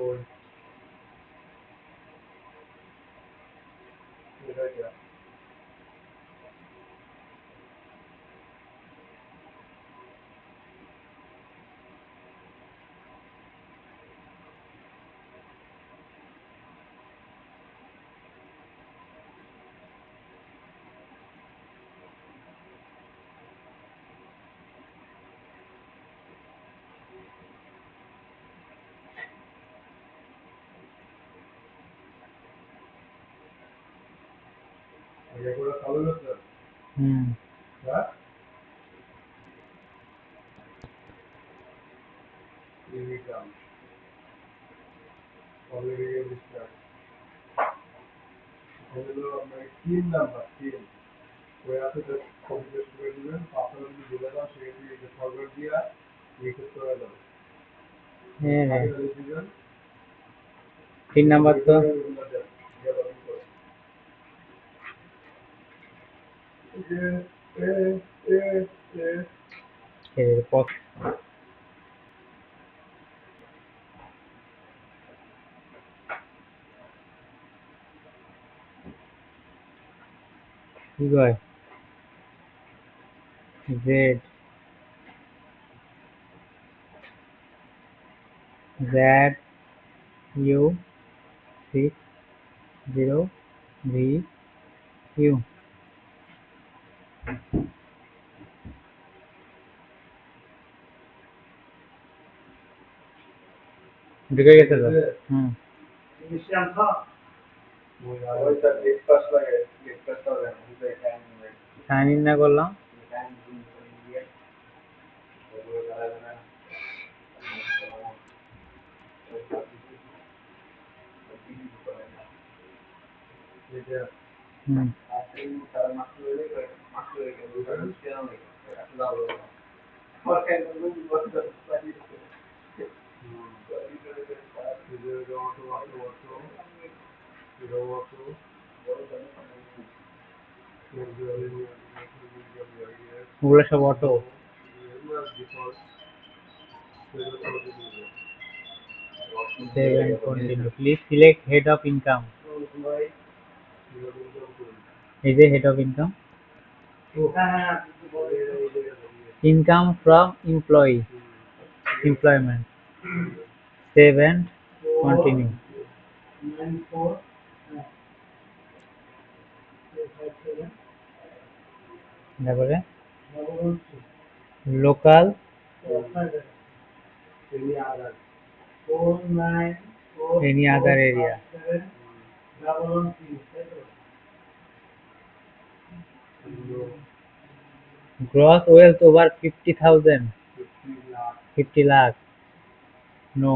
ওই এটা क्या ये पूरा चालू है सर क्या ये क्या ऑलरेडी ये लिस्ट এগুলো আপনার 3 নাম্বার 3 ওই আছে যে কম্পিউটার করে দিবেন পাসওয়ার্ড যদি ভুলে যান সেক্ষেত্রে এটা ফরওয়ার্ড দিয়া রিসেট করে দেবেন হ্যাঁ হ্যাঁ দিবেন 3 নাম্বার তো পথ কি কয় Z Z U 60 V U ঢুকে গেছে তো সাইন ইন না করলাম ওগুলো সব auto please select head of income এই যে head of income income from employment save and continue তারপরে local any other area gross wealth over 50,000 50 lakh no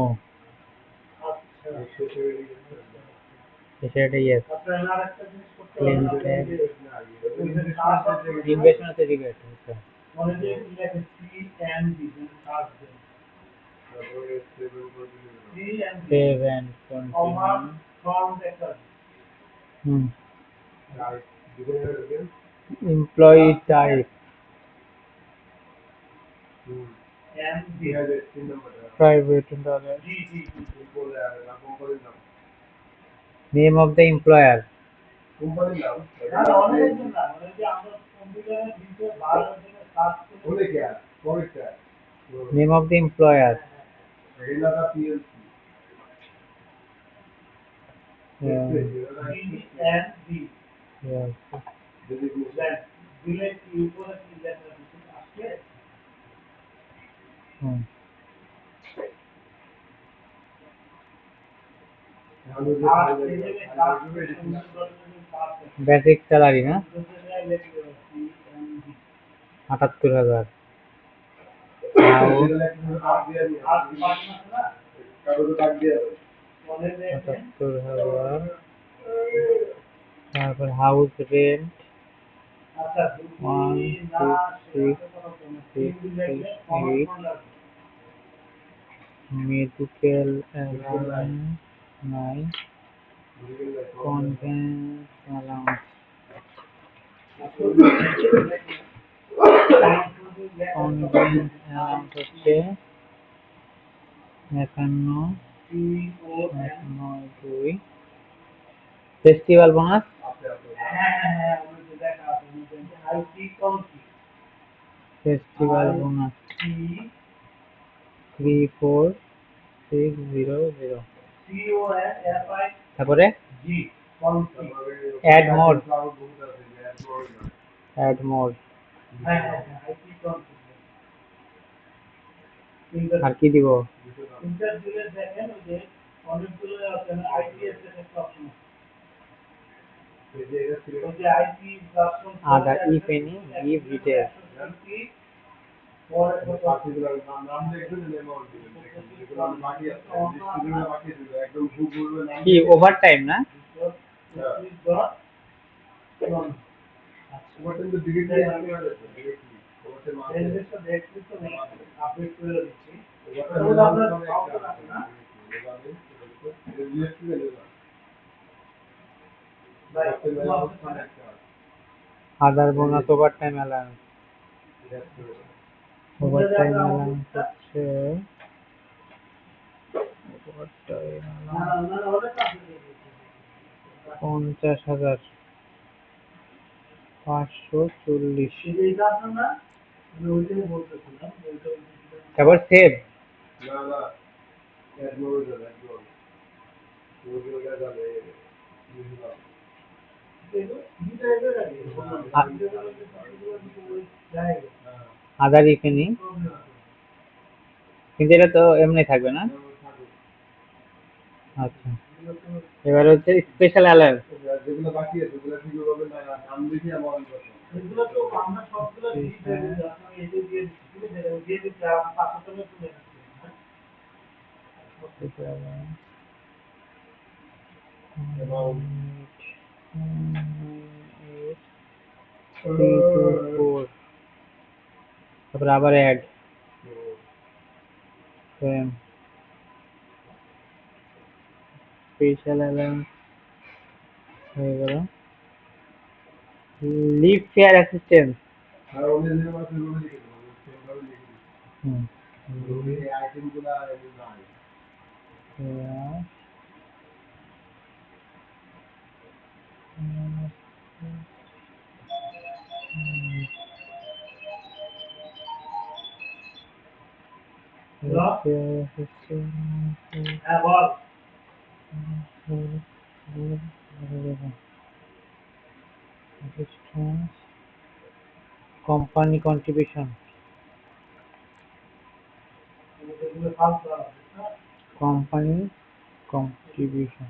সেটা yes claim tax investment certificate আচ্ছা save and continue employee type private and other name of the employer name of the employer yes basic salary না ৭৮,০০০ ৭৮,০০০ তারপর house rent 166,668 medical allowance 9 conveyance allowance হচ্ছে ৫১ 2 festival bonus festival bonus 34600 তারপরে add mode add mode আর কি দিব other if any give details particular নাম দেখবেন অ্যামাউন্ট দিবেন দেখেন যেগুলো আমার বাকি আছে ডিস্ট্রিবিউটর বাকি ছিল একদম খুব বলবে নাম কি ওভার টাইম না ওভারটাইম তো ডিরেক্টলি আপনি হয়ে যাচ্ছে ডিরেক্টলি ওভারটাইম আছে দেখছি তো আপডেট করে দিচ্ছি other bonus overtime allowance overtime allowance হচ্ছে ওভার টাইম 50,540 তারপর সেভ না না একদম যাবে আদার ইফ এনি কিন্তু এটা তো এমনি থাকবে না আচ্ছা এবার হচ্ছে স্পেশাল অ্যালার্ট যেগুলো বাকি আছে ওগুলো কি করবেন না নাম লিখে অ্যামাউন্ট করবেন এগুলো তো আমরা সবগুলো দিয়ে দিই আপনি এই যে দিয়ে দিচ্ছি 500 টাকা তুলে তারপরে আবার অ্যাড স্পেশাল অ্যালার্ট হয়ে গেল লিভ ফেয়ার অ্যাসিস্ট্যান্স আর ওদের যে মাত্র গুলো লিখে দেবো সেভাবে লিখে দিই এই আইটেমগুলো নাই company contribution company contribution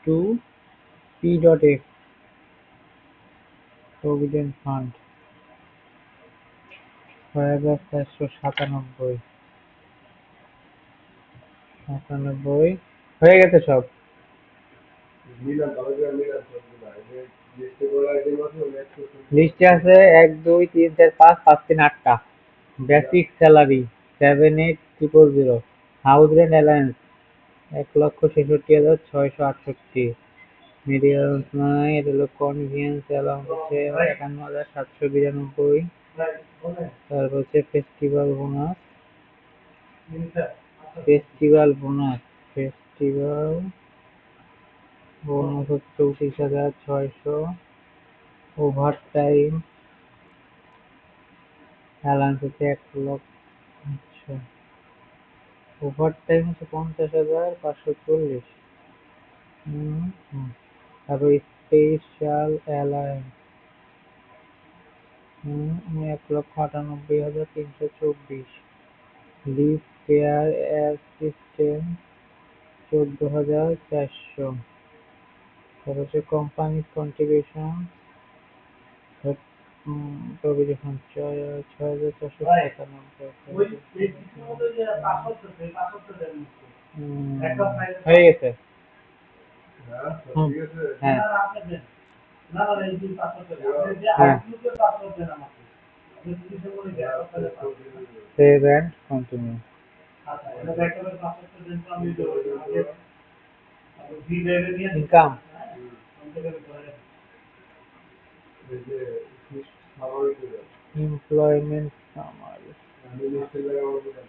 to P.F Provident Fund 6,497 হয়ে গেছে সব মিলান ভালো করে মিলান সবগুলো এই যে লিস্টে করা আইটেম আছে ওই একটু লিস্টে আছে 1 2 3 4 5 5 3 8টা basic salary 78000 house rent allowance 1,66,668 medium নয় এটা হলো কনভিয়েন্স অ্যালাউন্স হচ্ছে 51,792 তারপর হচ্ছে ফেস্টিভ্যাল বোনাস ফেস্টিভ্যাল বোনাস হচ্ছে 24,600 ওভার টাইম অ্যালাউন্স হচ্ছে 1,00,000 আচ্ছা ওভার টাইম হচ্ছে 50,540 তারপর special allowance 1,98,324 leave fare assistance 14,400 তারপর হচ্ছে কোম্পানি কন্ট্রিবিউশন প্রভিডেন্ট 6,497 হয়ে গেছে হ্যাঁ সেভ অ্যান্ড কন্টিনিউ ইনকাম এই যে স্বাভাবিক হয়ে যাবে। এমপ্লয়মেন্ট সামারি আমি লিস্টে লাগাবো বললাম।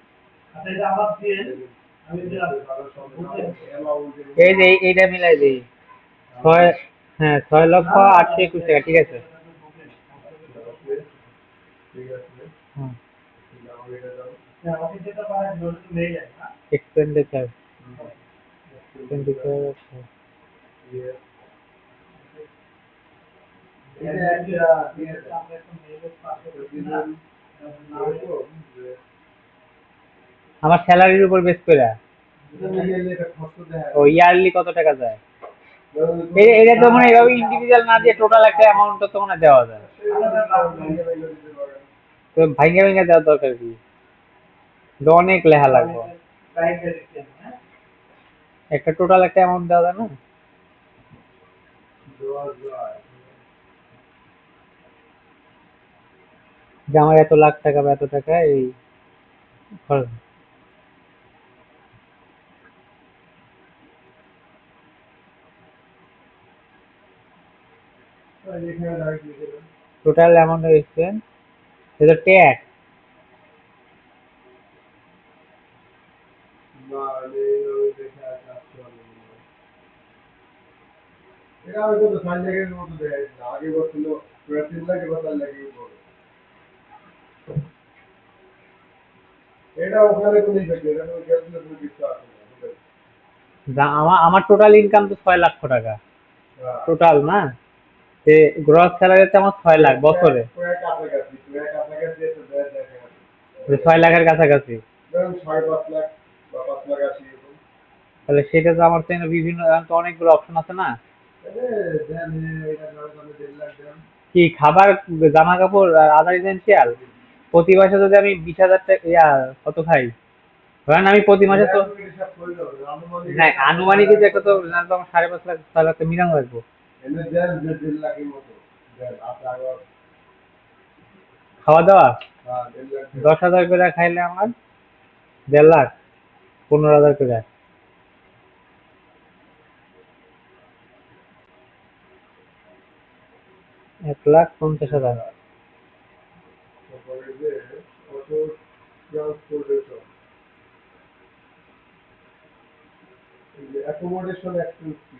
এই যে এইটা মিলাই দিই ছয় হ্যাঁ 6,08,21,000 ঠিক আছে ঠিক আছে হুম আমার এটা দাও এক্সপেন্ডিচার এক্সপেন্ডিচার Yes. এটা একটা দিয়ে আমার স্যালারির উপর বেস করে ও ইয়ারলি কত টাকা যায় এটা তো মানে এইভাবে ইন্ডিভিজুয়াল না দিয়ে টোটাল একটা অ্যামাউন্ট তো মানে দেওয়া যায় তো ভাইঙ্গা ভাইঙ্গা দেওয়ার দরকার কি তো অনেক লেখা লাগবে একটা টোটাল একটা অ্যামাউন্ট দেওয়া যায় না যে আমার এত লাখ টাকা বা এত টাকা এই খরচ টোটাল অ্যামাউন্ট অফ এক্সপেন্স এটা ট্যাক্স এটা হয়তো 4 লাখের মতো দেয় আগে বলছিল 3 লাখ এবার 4 লাখের উপরে এটা ওখানে কোনো ইফেক্ট এটা কোনো ক্যালকুলেশন কিছু আছে না আমার টোটাল ইনকাম তো 6 লাখ টাকা টোটাল না তে গ্রস স্যালারিতে আমার 6 লাখ বছরে 6 লাখের কাছাকাছি ধরুন 5.5 লাখ বা 5 লাখ 80 এরকম তাহলে সেটা তো আমার তো বিভিন্ন তো অনেকগুলো অপশন আছে না দেন এটা ধরো তাহলে 1.5 লাখ দেন কি খাবার জামা কাপড় আর আদার এসেনশিয়াল প্রতি মাসে যদি আমি 20,000 টাকা কত খাই ধরেন আমি প্রতি মাসে তো হিসাব করে দাও আনুমানিক না আনুমানিক কিছু একটা তো জানতো আমার 5.5 লাখ 6 লাখ মিলানো লাগবো এনে দেন যে 1.5 লাখের মতো দেন আপনার খাওয়া দাওয়া 1.5 লাখ 10,000 করে খাইলে আমার 1.5 লাখ 15,000 করে 1,50,000 তারপরে যে অটো ট্রান্সপোর্টেশন অ্যাকোমোডেশন এক্সপেন্স কি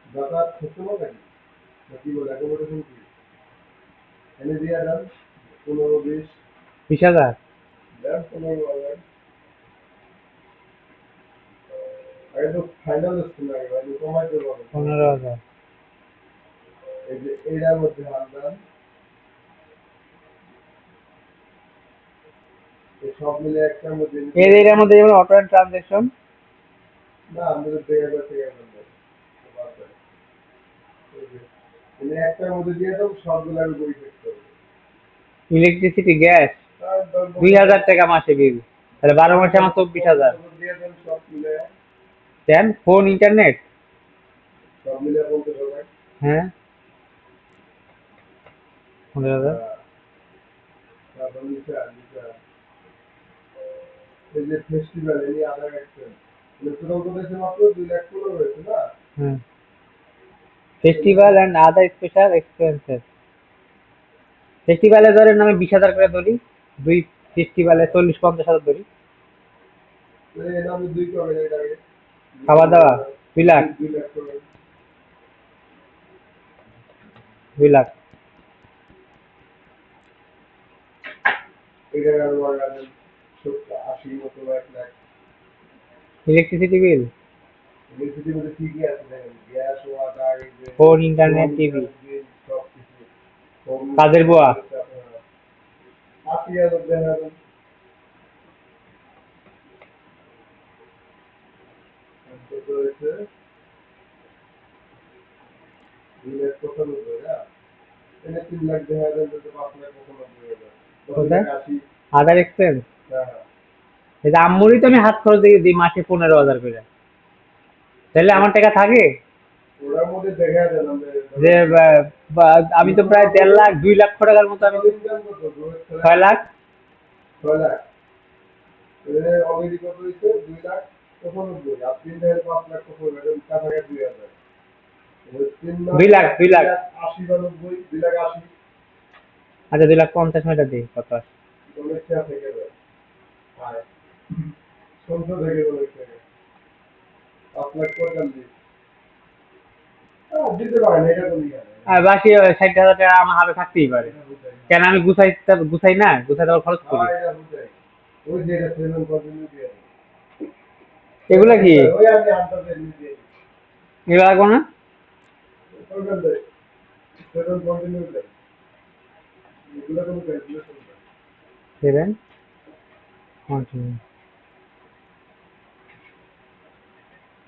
যাতায়াত করতে পারে না কি বলে অ্যাকোমোডেশন কি এনে দিয়া দেন 15-20 20,000 দেন 15,000 আগে তো ফাইনাল হচ্ছে না আগে কমাইতে পারবো 15,000 এই যে এটার মধ্যে হাত দেন এই সব মিলে একটার মধ্যে এর মধ্যে যেমন অটো অ্যান্ড ট্রানজেকশন না আমাদের 2,000 টাকা দেন মানে একটার মধ্যে দিয়ে দাও সবগুলোর উপর ইফেক্ট করবে ইলেকট্রিসিটি গ্যাস 2,000 টাকা মাসে বিল তাহলে 12 মাসে আমার 24,000 দিয়ে দেন সব মিলে দেন ফোন ইন্টারনেট সব মিলে 50,000 হ্যাঁ 15,000 তারপর নিচে এই যে ফেস্টিভ্যাল এই আধার এক্সপেন্স টোটাল তো দেশে মাত্র 2 লাখ করে হয়েছে না হুম festival and other special expenses ফেস্টিভ্যালে ধরেন আমি 20,000 করে ধরি দুই ফেস্টিভ্যালে 40-50,000 ধরি তো এর আমি 2 করে এটাকে খাওয়া দাওয়া 2 লাখ 2 লাখ করে 2 লাখ এটা আর 70-80 মতো 1 লাখ ইলেকট্রিসিটি বিল ইলেকট্রিসিটি মধ্যে কি কি আছে দেখেন gas water phone internet TV সব কিছু কাজের বুয়া 80,000 দেন কত হয়েছে 2 লাখ 95 না এনে 3 লাখ দেওয়া যাবে তো 5 লাখ 95,000 আদার এক্সপেন্স হ্যাঁ এই যে আম্মুরই তো আমি হাত খরচ দিয়ে দিই মাসে 15,000 করে তাহলে আমার টাকা থাকে ওটার মধ্যে দেখা যায় না যে আমি তো প্রায় 1.5 লাখ 2 লাখ টাকার মতো আমি 6 লাখ 6 লাখ অলরেডি কত হয়েছে 2,95,000 আর 3 5 লাখ কত হবে কাছাকাছি 2,000 2 লাখ 2 লাখ 80 বা 90 2,80,000 আচ্ছা 2,50,000 মিটার দিই কত আসে? সমস্যা থেকে যায় আর সংসদ থেকে বলেছে 5,45,000 দিতে পারেন এটা তো নিয়ে আর বাকি 60,000 টাকা আমার হাতে থাকতেই পারে। কেন আমি গুছাই না, গুছাই আবার খরচ করি। এটা বুঝাই ওই যে এটা 7 দিয়ে এগুলা কি? ওই আমি আনতে দিয়ে এগুলো লাগবো না? করবেন দেয় 7 দেয় এগুলো কোনো ক্যালকুলেশন না 7 কন্টিনিউ।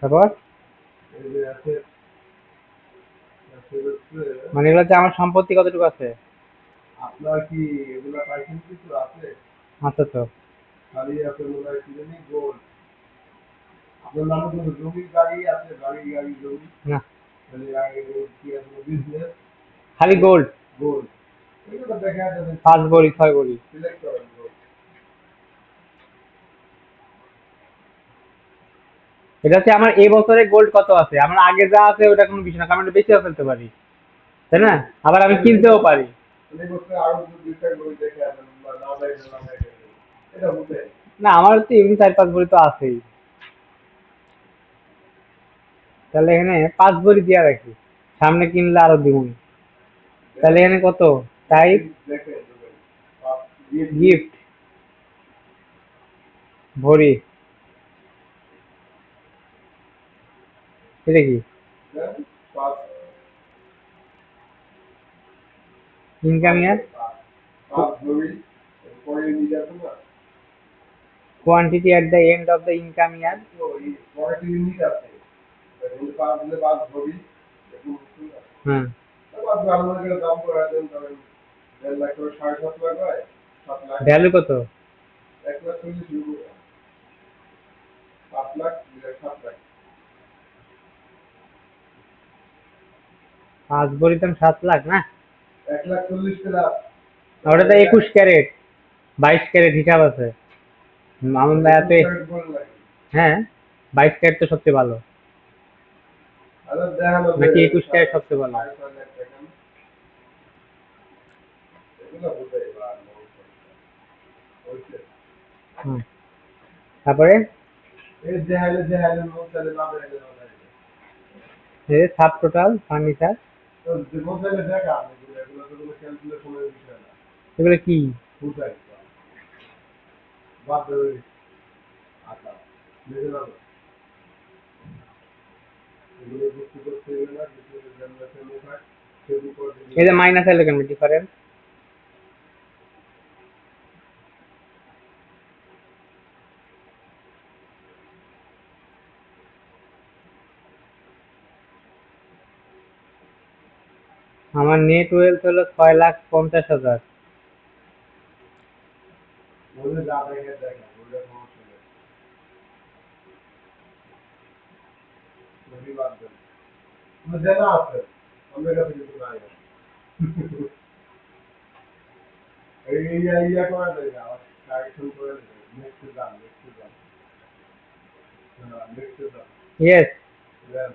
তারপর এই যে আছে আছে হচ্ছে মানে এগুলোতে আমার সম্পত্তি কতটুকু আছে? আপনার কি এগুলা পাইছেন কিছু আছে আচ্ছা তো খালি আছে মনে হয় কি জানি গোল্ড আপনার নামে কোনো জমি গাড়ি আছে গাড়ি জমি না, খালি আগে কি আছে বিজনেস খালি গোল্ড। গোল্ড এগুলো দেখা যাবে 5 ভরি 6 ভরি। সিলেক্ট করেন gold। এটা হচ্ছে আমার এই বছরে গোল্ড কত আছে, আমার আগে যা আছে ওটা কোনো বিষয় না, কারণ আমি বেঁচেও ফেলতে পারি, তাই না? আবার আমি কিনতেও পারি। এই বছর আরো দুই চার বই দেখে আসেন না দেখে না দেখে এটা বুঝে না আমার তো এমনি 4-5 ভরি তো আছেই। তাহলে এখানে 5 ভরি দিয়া রাখি, সামনে কিনলে আরো দিবনি। তাহলে এখানে কত টাইপ দেখে গিফট ভরি, এটা কি? পাঁচ ইনকাম ইয়ার, পাঁচ বই পরে নিয়ে যাবো না quantity at the end of the income ইয়ার। তো এই পরে ইউনিট আছে পাঁচ দিলে পাঁচ বই হুম, পাঁচ বাংলাদেশের দাম করে দেন ধরেন 1,00,000 করে 7.5 লাখ হয় 7 লাখ ভ্যালু কত? 1,40,000 7 লাখ 7 লাখ 5 ভরি দাম 7 লাখ না? 1,40,000 টাকা ওটা তো 21 ক্যারেট, 22 ক্যারেট হিসাব আছে। মামুন ভাই এত, হ্যাঁ 22 ক্যারেট তো সবচেয়ে ভালো, নাকি 21 ক্যারেট সবচেয়ে ভালো? হুম, তারপরে সাব টোটাল ফার্নিচার, এগুলো কি? এই যে মাইনাস এলো কেন, ডিফারেন্স? আমার নেট ওয়েলথ হলো 6,50,000। জানা আছে আমাদের কাছে কিছু নাই ইয়া করা যায় না কারেকশন করে নেক্সট দাম নেক্সট দাম ইয়েস, দেন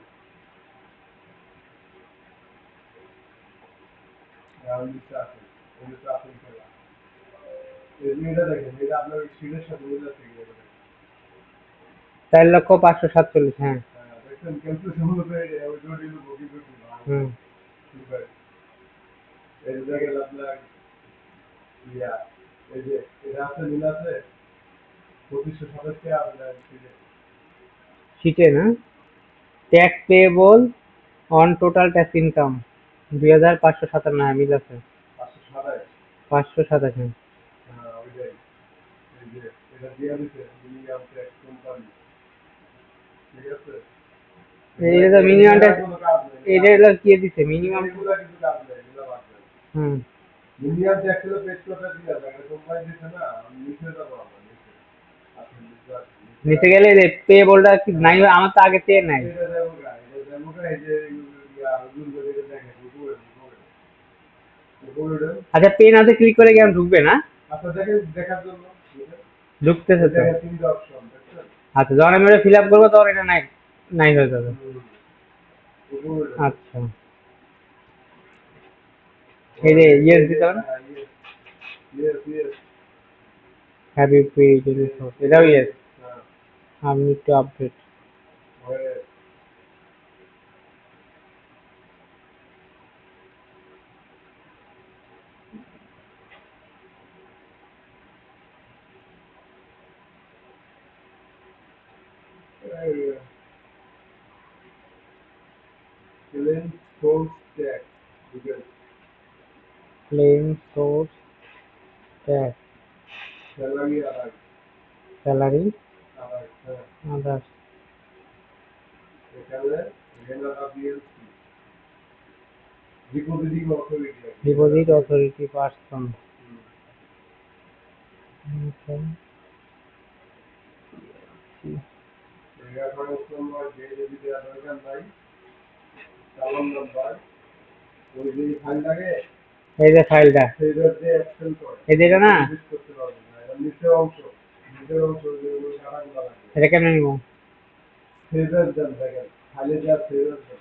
নিচে আছে নিচে আছে খেলা এটা দেখেন এটা আপনার সিটের সাথে মিলে আছে 4,05,47,000। হ্যাঁ, দেখছেন ক্যালকুলেশন হতে ওই জন্য বগি করতে হুম, এই জায়গায় আপনার ইয়া এই যে এটা আছে মিল আছে 2527 কে আপনার শিটে না, tax payable on total tax income 2,557, হ্যাঁ মিল আছে 527 527। ওইটাই এই যে এটা দিয়ে দিতে মিনিমাম ট্যাক্স কোম্পানি ঠিক আছে এই যে মিনিমাম ট্যাক্স, এটা হলো কি দিছে মিনিমাম? এগুলা কিছু কাজ নেই এগুলা বাদ দেন হুম, মিনিমাম ট্যাক্স হলো পেজ করতে দিয়ে যাবে এটা কোম্পানি দিচ্ছে না আমি নিচে যাবো আমরা নিচে আপনি নিচে গেলে যে পেয়েবলটা কি নাই, আমার তো আগে চেয়ে নাই। এটা যাবো এটা যাবো এই যে ইয়া রুল করে দেখে উপরে আচ্ছা পেন হাতে ক্লিক করে গেম ঢুকবে না? আচ্ছা দেখেন দেখার জন্য ঢুকতেছে এই তো। জায়গায় 3টা অপশন দেখছেন? আচ্ছা, যখন আমি ওটা ফিল আপ করবো তখন এটা নাই নাই হয়ে যাবে। উপরে আচ্ছা, এই যে ইয়েস দিতে হবে না? Yes yes have you created resource, এটাও ইয়েস। হ্যাঁ আই নিড টু আপডেট। হয়ে claim source tag Google claim source tag, salary other salary other হ্যাঁ আদার্স, এখানে রেনারা BLC depositing authority deposit authority person. Reference number যে যদি দেওয়া দরকার নাই চালান নাম্বার ওই যে ফাইল লাগে এই যে ফাইলটা, সেইটার যে অ্যাকশন করে এই যে এটা না, ইউজ করতে পারবেন না এটা নিচের অংশ যে ওই কাটাগুলো লাগে এটা কেমন নিব? সেভার দেন দেখেন ফাইলে যা সেভার দেন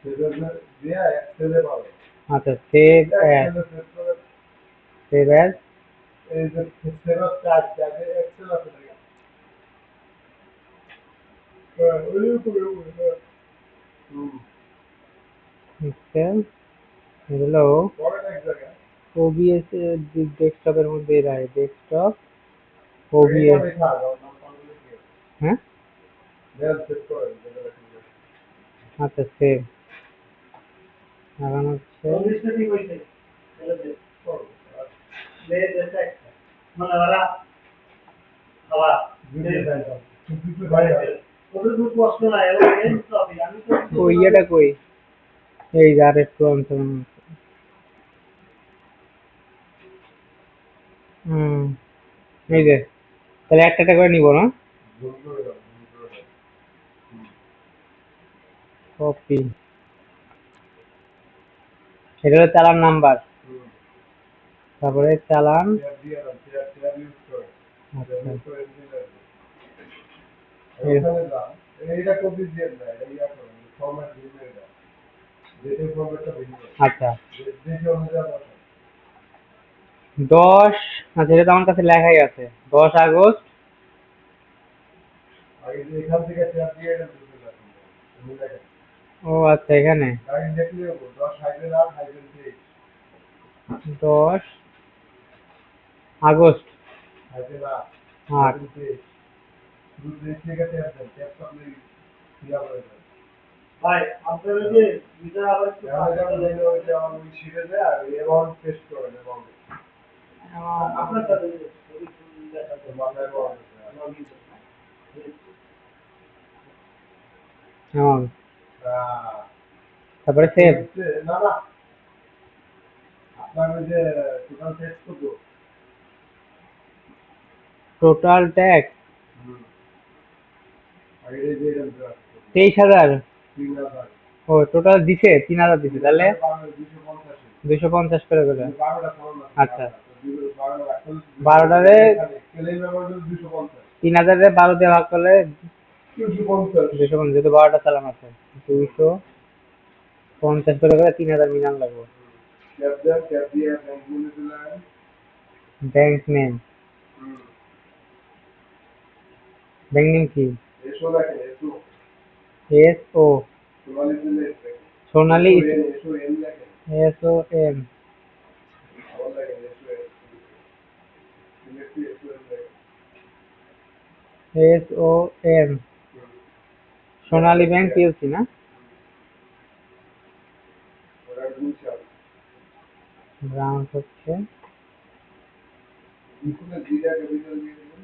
সেভার দিয়ে এক্সেলে পাবে আচ্ছা, সেভ অ্যাজ, এক্সেলে সেভ করে সেভ অ্যাজ, এই যে সেভার চার্জ যাবে এক্সেল আছে দেখেন ওই করে এক্সেল, হলো পরে এক জায়গায় ওবিএস ডেস্কটপের মধ্যে রায় ডেস্কটপ ওবিএস। এইভাবে থাক আমার নাম পাল্টে দিয়ে হ্যাঁ, দেন সেভ করেন যেটা আচ্ছা সেভ। এখন হচ্ছে চল্লিশটা ঠিক হয়েছে মানে ওরা খাওয়া ওদের খুব কষ্ট নাই আমি তো ওই ইয়েটা কই, এই যে আর একটু অঞ্চল। হুম, এই যে তাহলে একটা একটা করে নিব না? কপি, এটা হলো চালান নাম্বার, তারপরে চালান। আচ্ছা, এইটা কপি দিয়ে দেয় এইটা করেন ফরম্যাট ভিন্ন এটা যেটা ফরম্যাটটা ভিন্ন আচ্ছা যেটা অনুযায়ী বসে 10, আচ্ছা এটা তো আমার কাছে লেখাই আছে, 10 আগস্ট। আগে যে এখান থেকে ট্যাব দিয়ে এটা ঢুকে যাবে তুমি দেখেন ও আচ্ছা, এখানে গাড়ি দেখলে 10-8-8 10 আগস্ট হাইডেন 8। 8 শুধু দেশ থেকে ট্যাব দেন ট্যাবটা আপনি ফিল হয়ে যাবে ভাই আপনার যে ভিতরে আবার একটু ওই যে আমার ওই শিটে যায় আর অ্যামাউন্ট পেস্ট করেন অ্যামাউন্ট আপনার সাথে মাথায় বড় অ্যামাউন্ট, তারপরে সেভ। না না আপনার ওই যে টোটাল টেস্ট কত টোটাল ট্যাক্স আগে এই যে 23,000। 3000 ও টোটাল দিছে 3,000 দিছে, তাহলে 250 250 করে করে। 12টা সামান আছে আচ্ছা, 12টা 12টারে ক্লেম অ্যামাউন্ট 250 3,000-এ 12 দিয়ে ভাগ করলে 250 250, যেহেতু 12টা চালান আছে 250 করে করে 3,000 মিলান লাগবে। ক্যাপ দিয়ে ব্যাংক বলে দিলেন ব্যাংক নেম, ব্যাংক নেম কি? এসো দেখেন এসো এস ও, সোনালি দিলে সোনালী, এসো এম দেখেন এস ও এম, আবার দেখেন এসো এম সিলেক্ট এসো এম দেখেন এস ও এম, সোনালী ব্যাংক পিএলসি না? ওরা গুলশান ব্রাঞ্চ হচ্ছে, ইকুনে জিরা ক্যাপিটাল দিয়ে দিবেন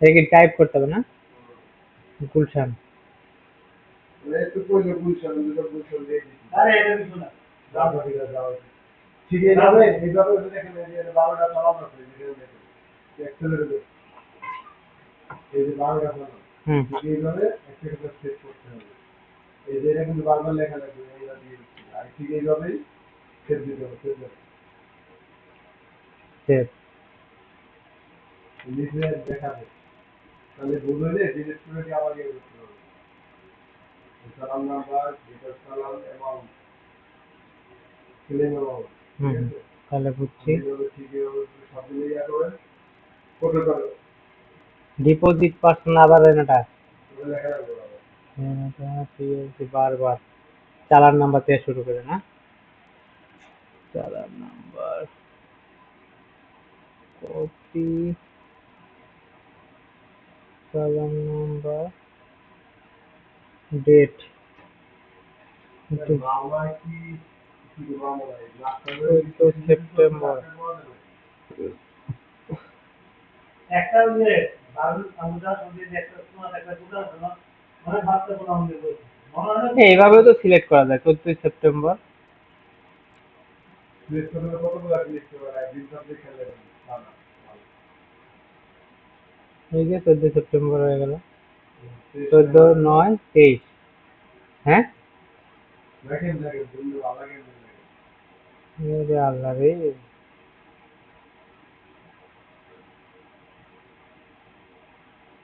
এটা কি টাইপ করতে হবে না? গুলশান। একটু কইলে গুলশান দুটো গুলশান দিয়ে দিচ্ছি আরে এটা কিছু না যাও ঠিক যাও ঠিক এইভাবে ওই দেখেন এই যে 12টা চালান আছে এই যে দেখেন অ্যাক্সেলারেটর এই যে 12টা চালান হুম, এইভাবে একটা সেট করতে হবে এই যে এটা কিন্তু বারবার লেখা লাগবে এইটা দিয়ে দিচ্ছি আর ঠিক এইভাবেই সেট দিতে হবে সেট সেভ। লিখে দেখাবে তাহলে ভুল হলে ডিলিট করে দিয়ে আবার ইয়ে করতে হবে সালাম নাম্বার ডিটেলস সালাম এবং ক্লেম অ্যামাউন্ট ঠিক আছে তাহলে বুঝছি এইভাবে ঠিক এইভাবে সব মিলে ইয়া করে কোড করে ডিপোজিট পার্সন আবার এটা ওটা লেখা রাখবে বারবার চালান নাম্বার থেকে শুরু করে না চালান নাম্বার কপি চালান নাম্বার ডেট মামলা কি কি মামলা সেপ্টেম্বর একটা যে দারুণ আমরা যদি একটা তোমার একটা দুটো আছে না মানে ভাবতে বলা আমাদের বলছে মনে হয় না এইভাবেও তো সিলেক্ট করা যায় 14 সেপ্টেম্বর প্লেস করে কতগুলো ক্লিক করে একদিন সব খেলে না এই যে 14 সেপ্টেম্বর হয়ে গেল 14/9/23 হ্যাঁ দেখেন দেখেন বন্ধু আলাদা রে আল্লাহ রে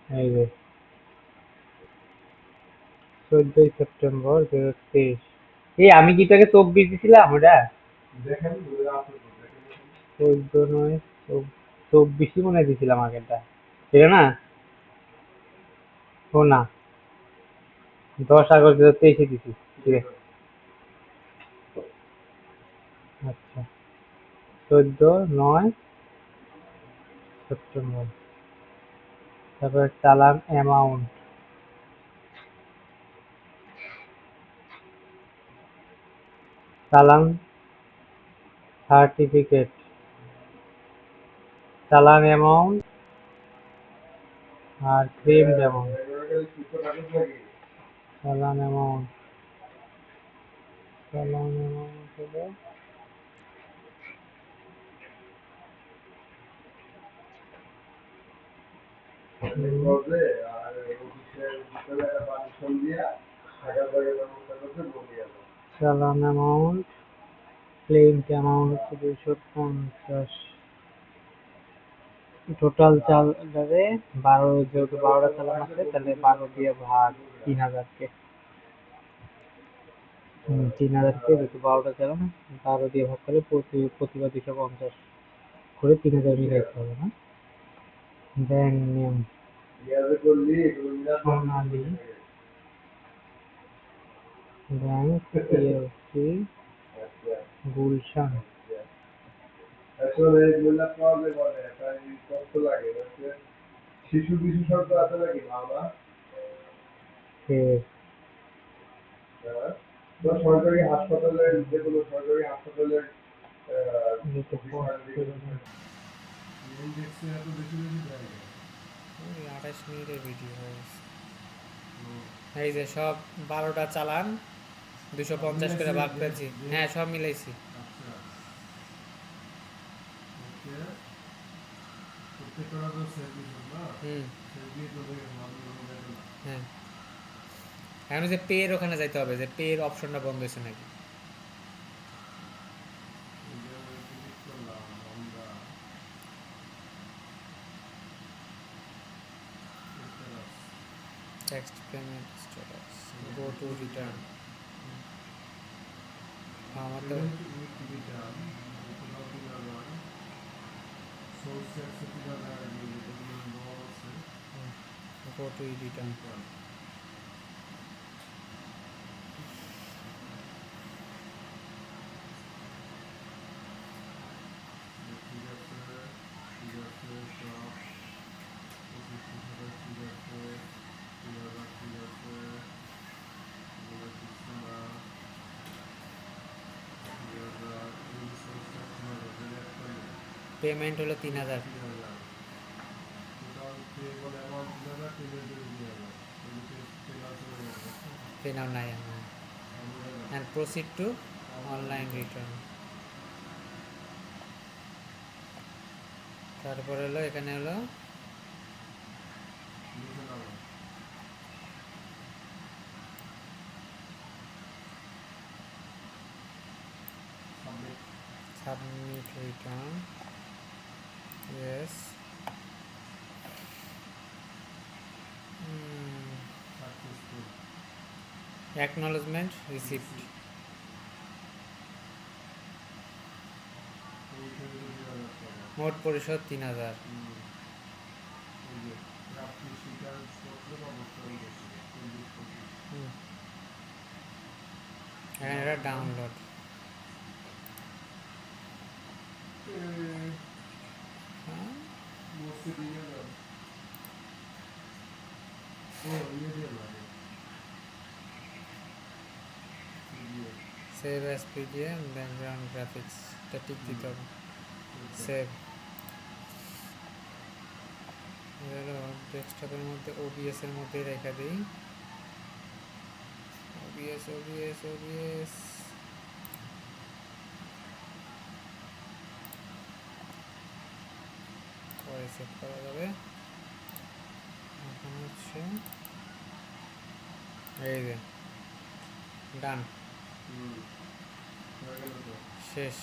এই যে 14 সেপ্টেম্বর 2023 এই আমি কি তোকে 24 দিছিলাম ওটা দেখেন আপনি 14/9/24 মনে হয় দিছিলাম আগেরটা ঠিক না ও না 10 আগস্ট 2023 দিছি ঠিক আছে আচ্ছা 14/9 সেপ্টেম্বর তারপর চালান অ্যামাউন্ট চালান সার্টিফিকেট চালান অ্যামাউন্ট আর ক্লেম অ্যামাউন্ট চালান অ্যামাউন্ট হলো করবে আর অফিসের ভিতরে একটা পারমিশন দিয়া টাকা পয়সা ব্যবস্থা করতে বলি আমরা চালান অ্যামাউন্ট ক্লেম অ্যামাউন্ট হচ্ছে 250 টোটাল চাল যাবে 12 যেহেতু 12টা চালান আছে তাহলে 12 দিয়ে ভাগ 3000 কে 3000 কে যেহেতু 12টা চালান 12 দিয়ে ভাগ করে প্রতিবার 250 করে 3000 মিলাইতে হবে না ব্যাংক নেম ইয়াতে করলি এগুলো সোনালী ব্যাংক পিএলসি গুলশান আসলে এগুলো পাওয়া বলে তাই কষ্ট লাগে হচ্ছে শিশু বিশেষজ্ঞ আছে নাকি মামলা তো সরকারি হাসপাতালের যে কোনো সরকারি হাসপাতালের ইন্ডেক্সে এত বেশি বেশি দেয় 28 মিনিটের ভিডিও হয়ে গেছে এই যে সব 12টা চালান 250 করে ভাগ করেছি হ্যাঁ সব মিলাইছি হ্যাঁ এখন যে পে এর ওখানে যাইতে হবে যে পে এর অপশনটা বন্ধ হয়েছে নাকি text payment status go to return আমার তো গো টু রিটার্ন পেমেন্ট হলো 3000 পে নাও নাই and proceed to online return তারপরে হলো এখানে হলো submit return yes successful. Acknowledgement receipt. এইখানে 2000 টাকা। মোট পরিশোধ 3000। এই যে প্রাপ্তি স্বীকারপত্র অবস্থান করছে 40-25। এখানে এটা ডাউনলোড। বসে দিয়ে দাও। ও ইয়ে দিয়ে লাগে। Save as PDF background graphics, এটা টিক দিতে হবে। সেভ। ডেস্কটপের মধ্যে ওবিএস এর মধ্যে রেখে দিই। ওবিএস পরে সেভ করা যাবে। এখন হচ্ছে এই যে ডান, হয়ে গেল তো। শেষ।